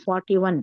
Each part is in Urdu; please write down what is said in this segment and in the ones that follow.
41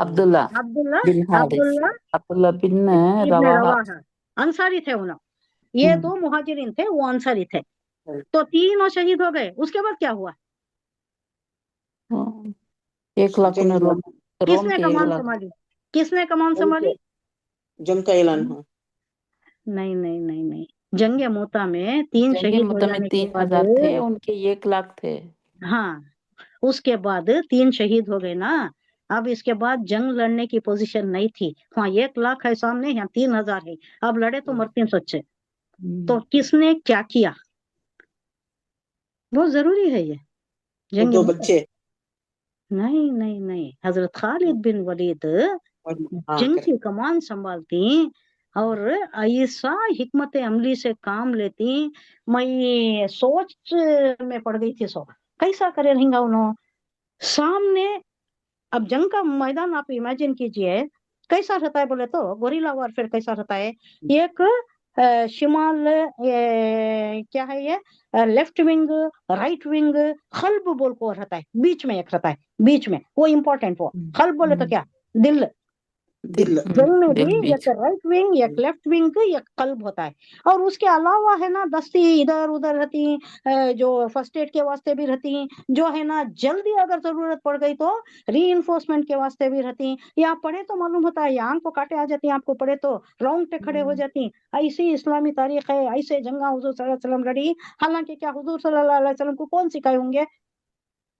عبداللہ عبداللہ بن حارث عبداللہ عبداللہ بن ابن رواحہ رواحہ انصاری تھے انہوں، یہ دو مہاجرین تھے، وہ انصاری تھے، تو تینوں شہید ہو گئے۔ اس کے بعد کیا ہوا؟ 1 لاکھ جنگ انہیں ہوا، کس روم نے کے کمان 1 لاکھ سنبھالی؟ کس نے کمان سنبھالی؟ جنگ کا اعلان ہوا۔ نہیں نہیں نہیں نہیں، جنگ موتا میں 3 جنگ شہید ہو مطلب میں جانے کے 3000 بعد، تھے، ان کے 1 لاکھ تھے۔ ہاں اس کے بعد 3 شہید ہو گئے نا، اب اس کے بعد جنگ لڑنے کی پوزیشن نہیں تھی، وہاں 1 لاکھ ہے سامنے، یہاں 3000 ہے، اب لڑے تو مرتے ہیں سچے۔ تو کس نے کیا کیا؟ بہت ضروری ہے یہ وہ جنگ 2 موتا۔ بچے نہیں نہیں نہیں، حضرت خالد بن ولید ہاں جنگ کریں کی کمان سنبھالتی اور ایسا حکمت عملی سے کام لیتی، میں سوچ میں پڑ گئی تھی، سو کیسا کرے رہیں گا انہوں سامنے۔ اب جنگ کا میدان آپ امیجن کیجئے کیسا رہتا ہے، بولے تو گوریلا وارفیئر کیسا رہتا ہے۔ ایک شمال کیا ہے یہ لیفٹ ونگ، رائٹ ونگ، قلب بول کو رہتا ہے، بیچ میں ایک رہتا ہے، بیچ میں وہ امپورٹنٹ، وہ قلب بولے تو کیا، دل، دل دل میں بھی دل بیچ ایک رائٹ ونگ، ایک لیفٹ ونگ، ایک قلب ہوتا ہے، اور اس کے علاوہ ہے نا دستی ادھر ادھر رہتی، جو فرسٹ ایڈ کے واسطے بھی رہتی، جو ہے نا جلدی اگر ضرورت پڑ گئی تو ری انفورسمنٹ کے واسطے بھی رہتی، یا پڑھے تو معلوم ہوتا ہے، یا آنکھ کو کاٹے آ جاتی ہیں آپ کو پڑھے تو راؤنڈ پہ کھڑے ہو جاتی۔ ایسی اسلامی تاریخ ہے، ایسے جنگاں حضور صلی اللہ علیہ وسلم لڑی، حالانکہ کیا حضور صلی اللہ علیہ وسلم کو کون سکھائے ہوں گے،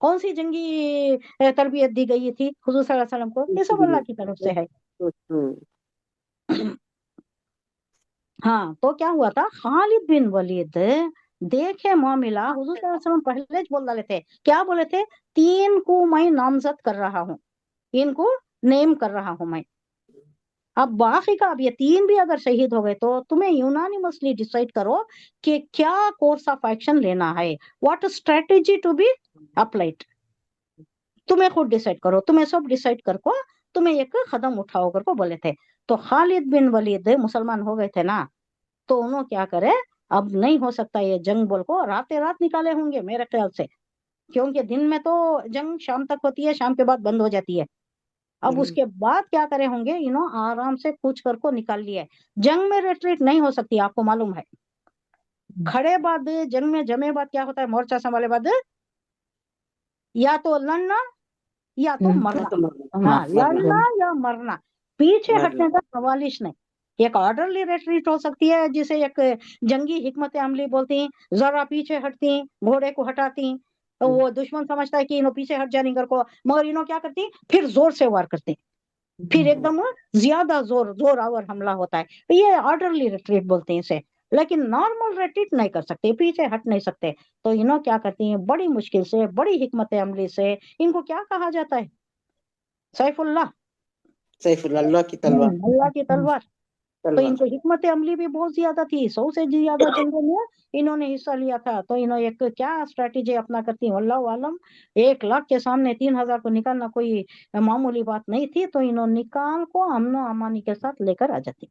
کون سی جنگی تربیت دی گئی تھی حضور صلی اللہ علیہ وسلم کو؟ یہ سب اللہ کی طرف سے ہے۔ ہاں تو کیا ہوا تھا، خالد بن ولید دیکھے معاملہ، حضور صلی اللہ علیہ وسلم پہلے ہی بول ڈالے تھے، کیا بولے تھے، 3 کو میں نامزد کر رہا ہوں، ان کو نیم کر رہا ہوں میں۔ اب باقی کا اب یہ 3 بھی اگر شہید ہو گئے تو تمہیں یونانیمسلی ڈیسائیڈ کرو کہ کیا کورس آف ایکشن لینا ہے، what strategy to be applied, تمہیں خود ڈیسائیڈ کرو، تمہیں سب ڈیسائیڈ کر کو تمہیں ایک قدم اٹھاؤ کر کو بولے تھے۔ تو خالد بن ولید مسلمان ہو گئے تھے نا، تو انہوں کیا کرے، اب نہیں ہو سکتا یہ جنگ بول کو، رات رات نکالے ہوں گے میرے خیال سے، کیونکہ دن میں تو جنگ شام تک ہوتی ہے، شام کے بعد بند ہو جاتی ہے۔ اب اس کے بعد کیا کرے ہوں گے، آرام سے کوچ کر کو نکال لیے۔ جنگ میں ریٹریٹ نہیں ہو سکتی، آپ کو معلوم ہے، کھڑے بعد جنگ میں جمے بعد کیا ہوتا ہے، مورچہ سنبھالے بعد یا تو لڑنا یا تو مرنا، ہاں لڑنا یا مرنا، پیچھے ہٹنے کا سوالش نہیں۔ ایک آرڈرلی ریٹریٹ ہو سکتی ہے جسے ایک جنگی حکمت عملی بولتی ہیں، ذرا پیچھے ہٹتی، گھوڑے کو ہٹاتی، وہ دشمن سمجھتا ہے کہ انہوں پیچھے ہٹ جانے کر کو، مگر انہوں کیا کرتی، پھر زور سے وار کرتی، پھر ایک دم زیادہ زور آور حملہ ہوتا ہے، یہ آرڈرلی ریٹریٹ بولتے ہیں اسے۔ لیکن نارمل ریٹریٹ نہیں کر سکتے، پیچھے ہٹ نہیں سکتے، تو انہوں کیا کرتی ہیں، بڑی مشکل سے، بڑی حکمت عملی سے، ان کو کیا کہا جاتا ہے، سیف اللہ، سیف اللہ کی تلوار، اللہ کی تلوار۔ تو ان کو حکمت عملی بھی بہت زیادہ تھی، 100 سے زیادہ جنگوں میں انہوں نے حصہ لیا تھا، تو انہوں ایک کیا اسٹریٹجی اپنا کرتی ہیں اللہ عالم، 1 لاکھ کے سامنے 3000 کو نکالنا کوئی معمولی بات نہیں تھی، تو انہوں نکال کو امن و امانی کے ساتھ لے کر آ جاتی۔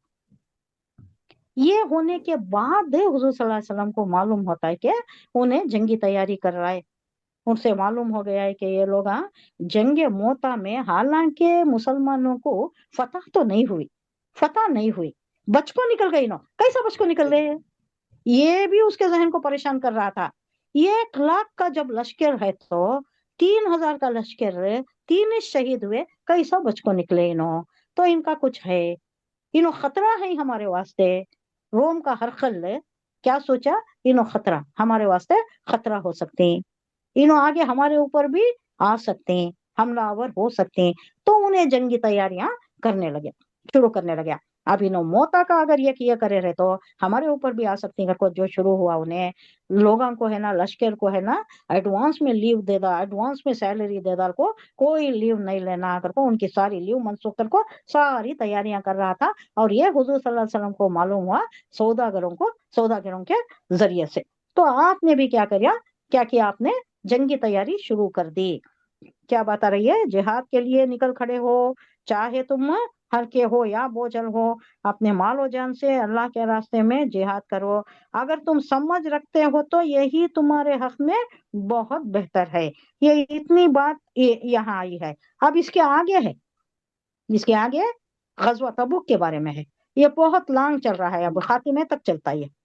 یہ ہونے کے بعد حضور صلی اللہ علیہ وسلم کو معلوم ہوتا ہے کہ انہیں جنگی تیاری کر رہا ہے، ان سے معلوم ہو گیا ہے کہ یہ لوگ جنگ موتا میں، حالانکہ مسلمانوں کو فتح تو نہیں ہوئی، بچ کو نکل گئی، کیسا بچ کو نکل گئے، یہ بھی اس کے ذہن کو پریشان کر رہا تھا۔ 1 لاکھ کا جب لشکر ہے تو 3000 کا لشکر، 3 شہید ہوئے، کیسا بچ کو نکلے تو ان کا کچھ ہے، خطرہ ہے ہمارے واسطے۔ روم کا ہرقل کیا سوچا، خطرہ ہمارے واسطے، خطرہ ہو سکتے ہیں، آگے ہمارے اوپر بھی آ سکتے ہیں، حملہ آور ہو سکتے ہیں، تو انہیں جنگی تیاریاں شروع کرنے لگے۔ اب موتا کا اگر یہ کیا کرے رہے تو ہمارے اوپر بھی آ سکتی ہیں، جو شروع ہوا، انہیں لوگوں کو ہے نا، لشکر کو ہے نا، ایڈوانس میں لیو دے دا، ایڈوانس میں سیلری دے دا، کو کوئی لیو نہیں لینا کر کو، ان کی ساری لیو منسوخ کر کو ساری تیاریاں کر رہا تھا، اور یہ حضور صلی اللہ علیہ وسلم کو معلوم ہوا سوداگروں کے ذریعے سے۔ تو آپ نے بھی کیا کیا آپ نے جنگی تیاری شروع کر دی۔ کیا بات آ رہی ہے، جہاد کے لیے نکل کھڑے ہو، چاہے تم ہلکے ہو یا بوجھل ہو، اپنے مال و جان سے اللہ کے راستے میں جہاد کرو، اگر تم سمجھ رکھتے ہو تو یہی تمہارے حق میں بہت بہتر ہے۔ یہ اتنی بات یہاں آئی ہے، اب اس کے آگے ہے جس کے آگے غزوہ تبوک کے بارے میں ہے. یہ بہت لانگ چل رہا ہے، اب خاتمے تک چلتا ہے.